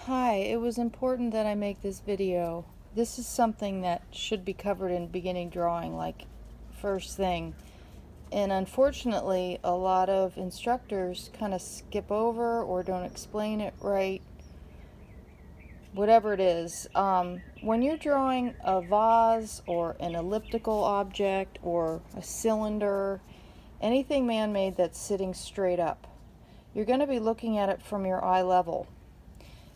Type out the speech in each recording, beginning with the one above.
Hi, it was important that I make this video. This is something that should be covered in beginning drawing, like first thing. And unfortunately, a lot of instructors kind of skip over or don't explain it right. Whatever it is, when you're drawing a vase or an elliptical object or a cylinder, anything man-made that's sitting straight up, you're going to be looking at it from your eye level.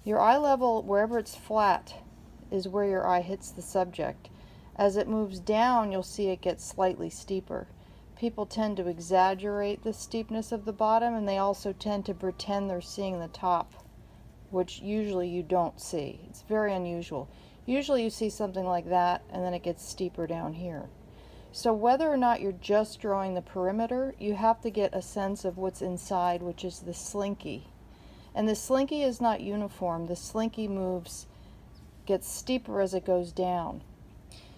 Your eye level, wherever it's flat, is where your eye hits the subject. As it moves down, you'll see it gets slightly steeper. People tend to exaggerate the steepness of the bottom, and they also tend to pretend they're seeing the top, which usually you don't see. It's very unusual. Usually you see something like that, and then it gets steeper down here. So whether or not you're just drawing the perimeter, you have to get a sense of what's inside, which is the slinky. And the slinky is not uniform. The slinky gets steeper as it goes down.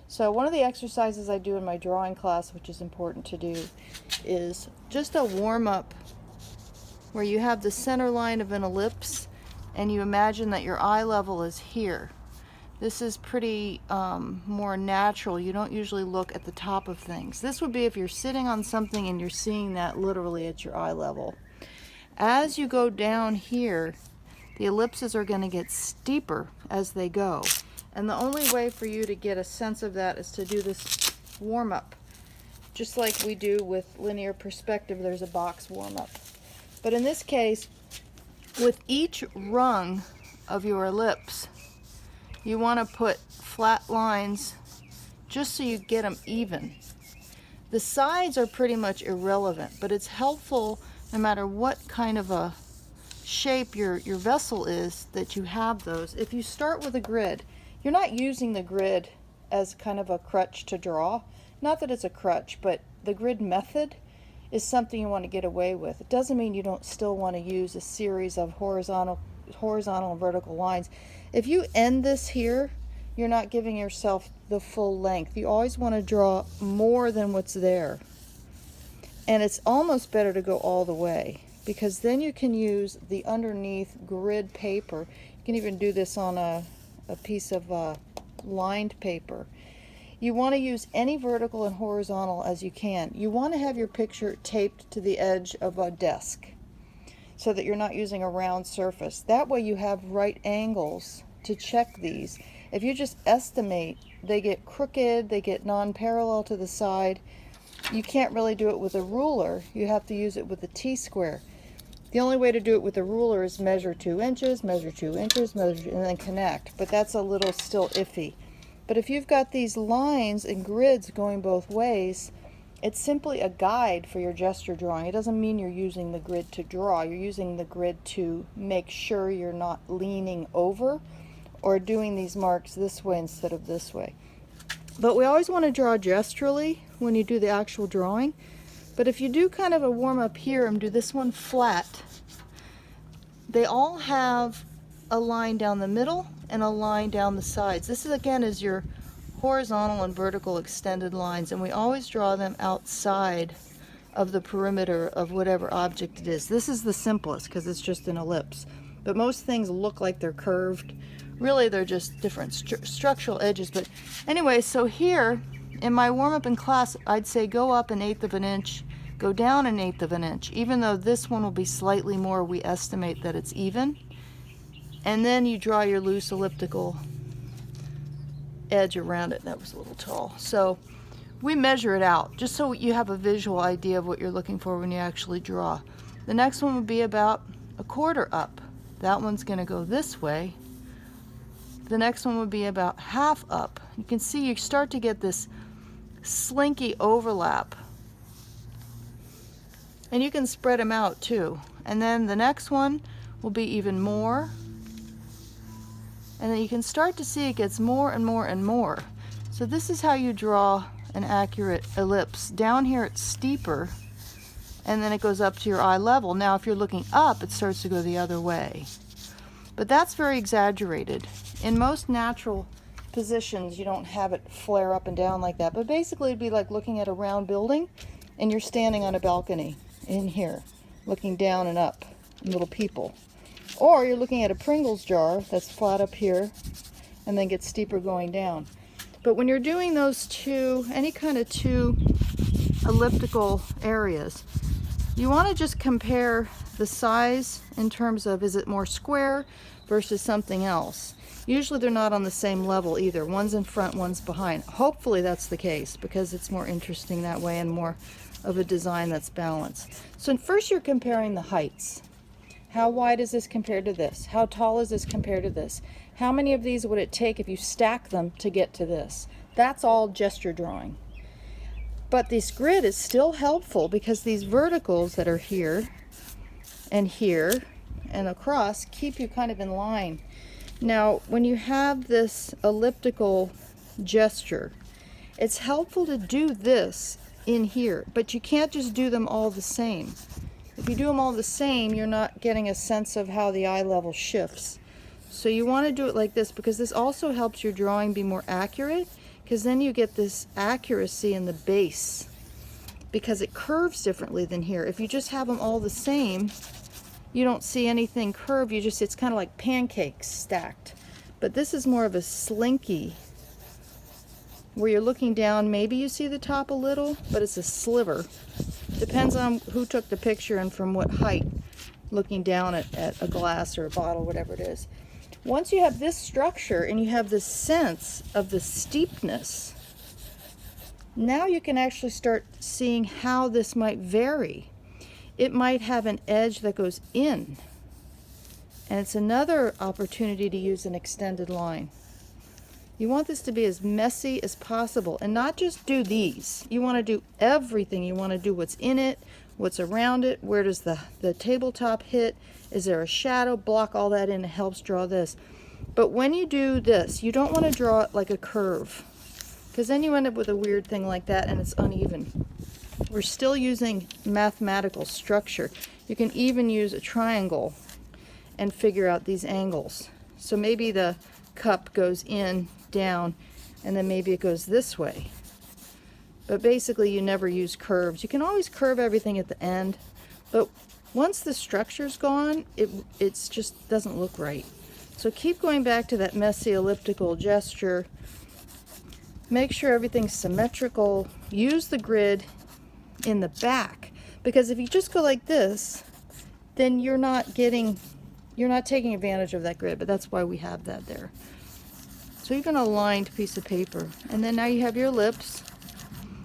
So one of the exercises I do in my drawing class, which is important to do, is just a warm-up where you have the center line of an ellipse and you imagine that your eye level is here. This is pretty more natural. You don't usually look at the top of things. This would be if you're sitting on something and you're seeing that literally at your eye level. As you go down here, the ellipses are going to get steeper as they go. And the only way for you to get a sense of that is to do this warm-up. Just like we do with linear perspective, there's a box warm-up. But in this case, with each rung of your ellipse, you want to put flat lines just so you get them even. The sides are pretty much irrelevant, but it's helpful no matter what kind of a shape your vessel is that you have those. If you start with a grid, you're not using the grid as kind of a crutch to draw. Not that it's a crutch, but the grid method is something you want to get away with. It doesn't mean you don't still want to use a series of horizontal and vertical lines. If you end this here, you're not giving yourself the full length. You always want to draw more than what's there. And it's almost better to go all the way, because then you can use the underneath grid paper. You can even do this on a piece of lined paper. You want to use any vertical and horizontal as you can. You want to have your picture taped to the edge of a desk so that you're not using a round surface. That way you have right angles to check these. If you just estimate, they get crooked, they get non-parallel to the side. You can't really do it with a ruler. You have to use it with a T-square. The only way to do it with a ruler is measure 2 inches, measure 2 inches, measure, and then connect. But that's a little still iffy. But if you've got these lines and grids going both ways, it's simply a guide for your gesture drawing. It doesn't mean you're using the grid to draw. You're using the grid to make sure you're not leaning over or doing these marks this way instead of this way. But we always want to draw gesturally when you do the actual drawing. But if you do kind of a warm-up here and do this one flat, they all have a line down the middle and a line down the sides. This is, again, is your horizontal and vertical extended lines, and we always draw them outside of the perimeter of whatever object it is. This is the simplest because it's just an ellipse. But most things look like they're curved. Really, they're just different structural edges. But anyway, so here in my warm-up in class, I'd say go up 1/8 of an inch, go down 1/8 of an inch. Even though this one will be slightly more, we estimate that it's even. And then you draw your loose elliptical edge around it. That was a little tall. So we measure it out just so you have a visual idea of what you're looking for when you actually draw. The next one would be about 1/4 up. That one's going to go this way. The next one would be about 1/2 up. You can see you start to get this slinky overlap. And you can spread them out too. And then the next one will be even more. And then you can start to see it gets more and more and more. So this is how you draw an accurate ellipse. Down here it's steeper, and then it goes up to your eye level. Now if you're looking up, it starts to go the other way. But that's very exaggerated. In most natural positions, you don't have it flare up and down like that. But basically, it'd be like looking at a round building, and you're standing on a balcony in here, looking down and up, little people. Or you're looking at a Pringles jar that's flat up here and then gets steeper going down. But when you're doing those two, any kind of two elliptical areas, you want to just compare the size in terms of, is it more square versus something else. Usually they're not on the same level either. One's in front, one's behind. Hopefully that's the case, because it's more interesting that way and more of a design that's balanced. So first you're comparing the heights. How wide is this compared to this? How tall is this compared to this? How many of these would it take if you stack them to get to this? That's all gesture drawing. But this grid is still helpful because these verticals that are here and across keep you kind of in line. Now, when you have this elliptical gesture, it's helpful to do this in here, but you can't just do them all the same. If you do them all the same, you're not getting a sense of how the eye level shifts. So you want to do it like this, because this also helps your drawing be more accurate, because then you get this accuracy in the base, because it curves differently than here. If you just have them all the same, you don't see anything curved. It's kind of like pancakes stacked. But this is more of a slinky, where you're looking down, maybe you see the top a little, but it's a sliver. Depends on who took the picture and from what height, looking down at a glass or a bottle, whatever it is. Once you have this structure and you have this sense of the steepness, now you can actually start seeing how this might vary. It might have an edge that goes in, and it's another opportunity to use an extended line. You want this to be as messy as possible, and not just do these. You want to do everything. You want to do what's in it, what's around it, where does the tabletop hit, is there a shadow, block all that in. It helps draw this. But when you do this, you don't want to draw it like a curve, because then you end up with a weird thing like that and it's uneven. We're still using mathematical structure. You can even use a triangle and figure out these angles. So maybe the cup goes in, down, and then maybe it goes this way. But basically you never use curves. You can always curve everything at the end, but once the structure's gone, it's just doesn't look right. So keep going back to that messy elliptical gesture. Make sure everything's symmetrical. Use the grid in the back, because if you just go like this, then you're not taking advantage of that grid, but that's why we have that there. So even a lined piece of paper, and then now you have your ellipse.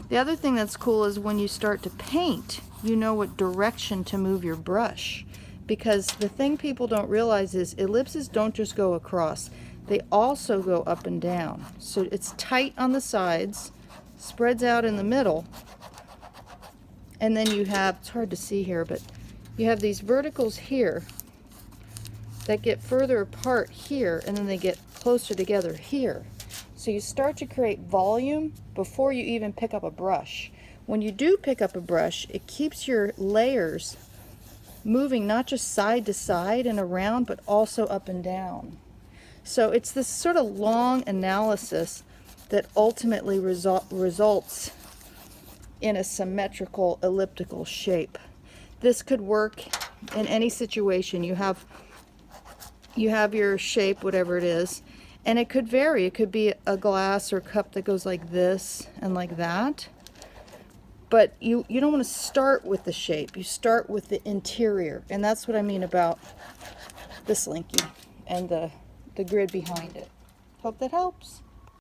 The other thing that's cool is when you start to paint, you know what direction to move your brush, because the thing people don't realize is ellipses don't just go across, they also go up and down. So it's tight on the sides, spreads out in the middle, and then you have, it's hard to see here, but you have these verticals here that get further apart here, and then they get closer together here. So you start to create volume before you even pick up a brush. When you do pick up a brush, it keeps your layers moving not just side to side and around, but also up and down. So it's this sort of long analysis that ultimately results in a symmetrical elliptical shape. This could work in any situation. You have your shape, whatever it is, and it could vary. It could be a glass or cup that goes like this and like that. But you don't want to start with the shape. You start with the interior, and that's what I mean about the slinky and the grid behind it. Hope that helps.